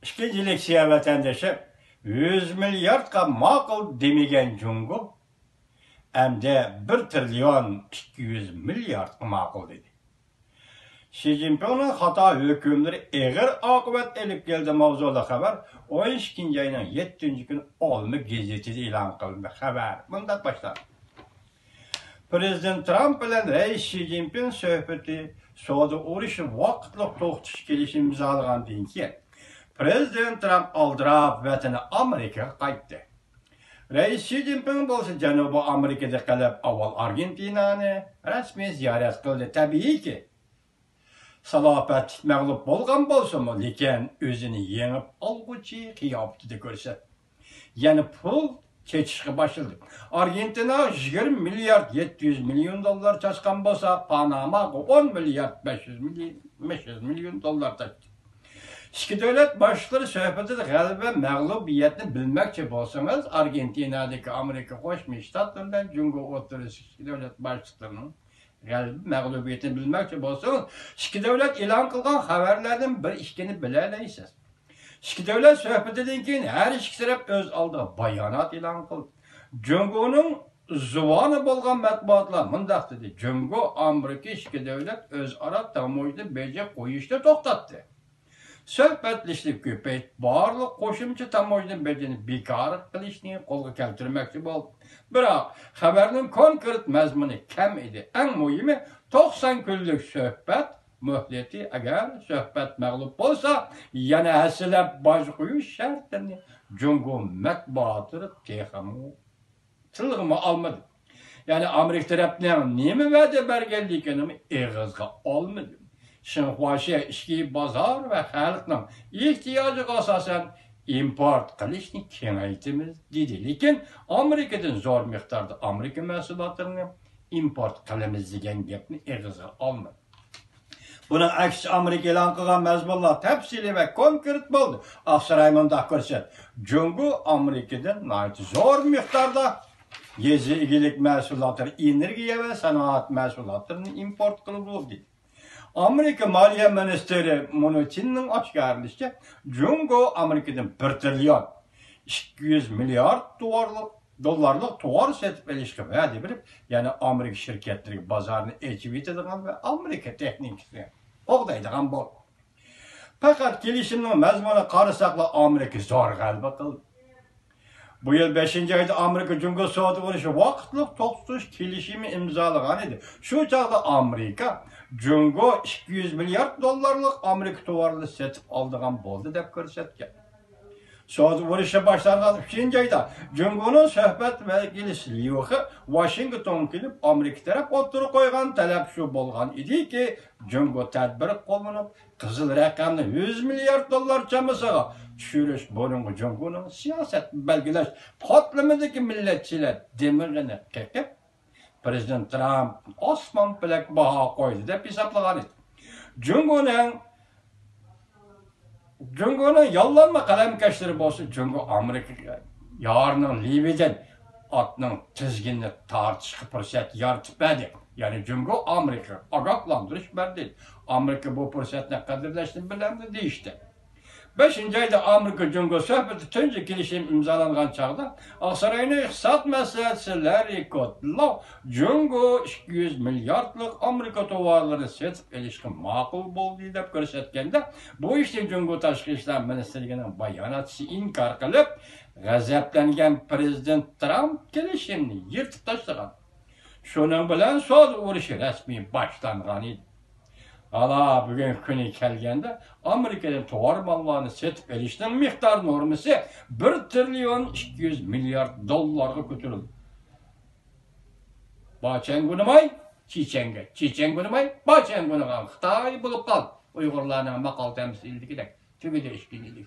İkinci Şia vatandaşı 100 milyardqa maqul demigen Jungo emde 1 trilyon 200 milyard maqul dedi. Xi Jinping'in hata hükümleri eğer akıbet elip geldi mavzula haber 12. ayının 7. gün olma gazetede ilan kılındı haber. Bundan başlar. Prezident Trump bilen Reis Xi Jinping söhbeti soğudu uğraşı vakitlik toğutuş gelişim imzalagan deyin ki Prezident Trump aldırap vatani Amerika'ya qaytdı. Reis Xi Jinping bolsa Janubi Amerika'da kalıp avval Argentina'nı resmi ziyaret kıldı. Tabii ki salafat mağlup bolgan bolsa mı lekin özünü yenip algıcı kıyafetini görse. Yani pul keçişe başladı. Argentina 20 milyard 700 milyon dolar çaşkan bolsa Panama 10 milyard 500 milyon dolar taştı. İki devlet başları söhbeti de galiba mağlubiyetini bilmekçe bolsanız Argentina'daki Amerika Koşmuş Ştatlarından Jungo oturusu iki devlet başlarının galiba mağlubiyetini bilmekçe bolsanız iki devlet ilan kılgan haberlerden bir işkeni bileyleysiz. İki devlet söhbetinden keyin her iki taraf öz aldığı bayanat ilan kıldı. Jungo'nun zuvanı bolgan matbuatlar mındaq dedi. Jungo Amerika iki devlet öz ara tamoyda beje koyuşta toxtattı. Söhbetleştik köpeyt, barlık qo'shimcha tamoydan bejini bekar qilishni qo'lga keltirmoqchi bo'ldi. Biroq xabarning konkret mazmuni kam edi. Eng muhimi 90 kunlik suhbat muhlati agar suhbat mag'lub bo'lsa, yana hasilab bosh qo'yish shartini Jungo matbuoti texmi tilg'imi olmadi. Ya'ni Amerika tarafidan nima va'da berganligini eg'izga olmadi. Şinhuaşiya işki bazar ve halkının ihtiyacı asasen import qilishni kengaytimiz dedi. Lekin Amerikadan zor miqdorda Amerika mahsulotlarini import qilamiz degan gapni eg'izga olmadi. Buning aksi Amerika e'lon qilgan mazmunlar tafsili va konkret bo'ldi. Aqsaray mundaq ko'rsat. Jungo Amerikadan zo'r miqdorda yezi egilik mahsulotlari, energiya va sanoat mahsulotlarini import qilib bo'ldi. Amerika Maliye Ministeri Munochin'nin oshkorlashicha Jungo Amerikadan 1 trilyon 200 milyard dollarlık tovar setip elishga va'da berib, yani Amerika şirketleriga bozorni echib yetadigan ve Amerika texnikasini qo'g'daydigan bo'ldi. Faqat kelishimning mazmuni qarasaqla Amerika zo'r g'alaba qildi. Bu yıl 5. ayda Amerika Jungo savdo urushi vaqtliq to'xtatish kelishimi imzolagan edi. Shu chaqda Amerika Jungo 200 milyard dollarlık Amerika tovarını setip aldığan bo'ldi deb ko'rsatgan. Savdo urushi boshlangan 3. ayda Jungo'nun söhbet vakilisi Liuxi Washington kelib Amerika taraf o'tirib qo'ygan talab shu bo'lgan ediki, Jungo tadbir qo'llanib qizil raqamni 100 milyard dollar chamasiga tushirish bo'lgan Jungo'ning siyosat belgilash qatlamidagi millatchilar demig'ini qaqib Prezident Trump osmon bilak baho qo'ydi deb hisoblagan edi. Jungo'ning yollanma qalamkashlari bo'lsa, Jungo Amerikaga yarının Liviyadan otning tizginini tortishga fursat yaratib berdi. Yani Jungo Amerika ogohlantirish berdi. Amerika bu fursatni qadrlashni biladi deyishdi. 5. ayda Amerika Jungo söhbeti tunji kelishim imzolangan chaqda Aqsarayning iqtisod masalasasi Larry Kudlow Jungo 200 milyardlik Amerika tovarlarini setib elishga ma'qul bo'ldi deb ko'rsatganda, bu ishni Jungo tashqi ishlar ministrligining bayonotchisi inkor qilib, g'azablangan Prezident Trump kelishimni yirtib tashlagan. Shuning bilan savdo urushi rasmiy boshlangan edi. Hala bugün kuni kelgende Amerika'dan tovar mallarını setip elishning miqdor normasi 1 trilyon 200 milyard dollarga ko'tarildi. Bachengunimay, Chichengunimay, Bachengunimay Xitoy bo'lib qoldi. Uyg'urlarning maqol tamsilligidek tugida ishkilik.